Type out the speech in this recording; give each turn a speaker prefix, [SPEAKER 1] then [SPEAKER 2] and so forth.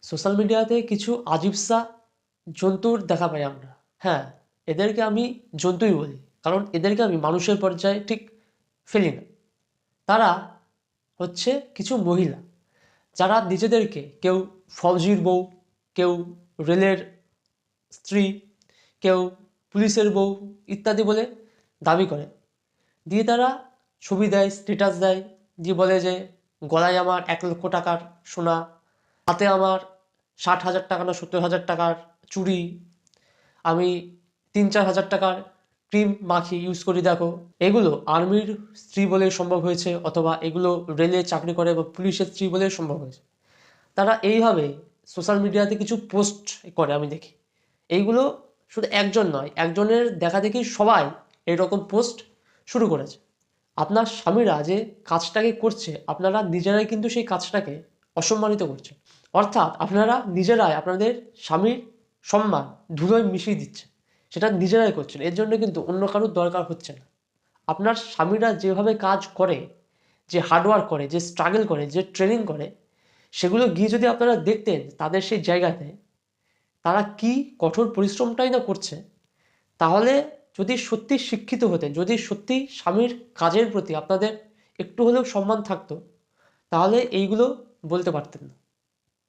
[SPEAKER 1] Social মিডিয়াতে কিছু আজিবসা জন্তুর দেখা পাই আমরা। হ্যাঁ, এদেরকে আমি জন্তুই বলি, কারণ এদেরকে আমি মানুষের পর্যায়ে ঠিক ফেলি না। তারা হচ্ছে কিছু মহিলা, যারা নিজেদেরকে কেউ ফৌজির বউ, কেউ রেলের স্ত্রী, কেউ পুলিশের বউ ইত্যাদি বলে দাবি করে। দিয়ে তারা ছবি দেয়, স্ট্যাটাস দেয়, দিয়ে বলে যে গলায় আমার 1,00,000 টাকার সোনা, হাতে আমার 60,000 টাকা না 70,000 টাকার চুড়ি, আমি 3-4 হাজার টাকার ক্রিম মাখি ইউজ করি, দেখো। এগুলো আর্মির স্ত্রী বলে সম্ভব হয়েছে, অথবা এগুলো রেলে চাকরি করে বা পুলিশের স্ত্রী বলে সম্ভব হয়েছে। তারা এইভাবে সোশ্যাল মিডিয়াতে কিছু পোস্ট করে আমি দেখি। এইগুলো শুধু একজন নয়, একজনের দেখা দেখি সবাই এরকম পোস্ট শুরু করেছে। আপনার স্বামীরা যে কাজটাকে করছে, আপনারা নিজেরাই কিন্তু সেই কাজটাকে অসম্মানিত করছেন। অর্থাৎ আপনারা নিজেরাই আপনাদের স্বামীর সম্মান ধুলোয় মিশিয়ে দিচ্ছেন, সেটা নিজেরাই করছেন। এর জন্য কিন্তু অন্য কারোর দরকার হচ্ছে না। আপনার স্বামীরা যেভাবে কাজ করে, যে হার্ডওয়ার্ক করে, যে স্ট্রাগল করে, যে ট্রেনিং করে, সেগুলো গিয়ে যদি আপনারা দেখতেন তাদের সেই জায়গাতে তারা কি কঠোর পরিশ্রমটাই না করছে, তাহলে যদি সত্যি শিক্ষিত হতেন, যদি সত্যি স্বামীর কাজের প্রতি আপনাদের একটু হলেও সম্মান থাকতো, তাহলে এইগুলো বলতে পারতেন না।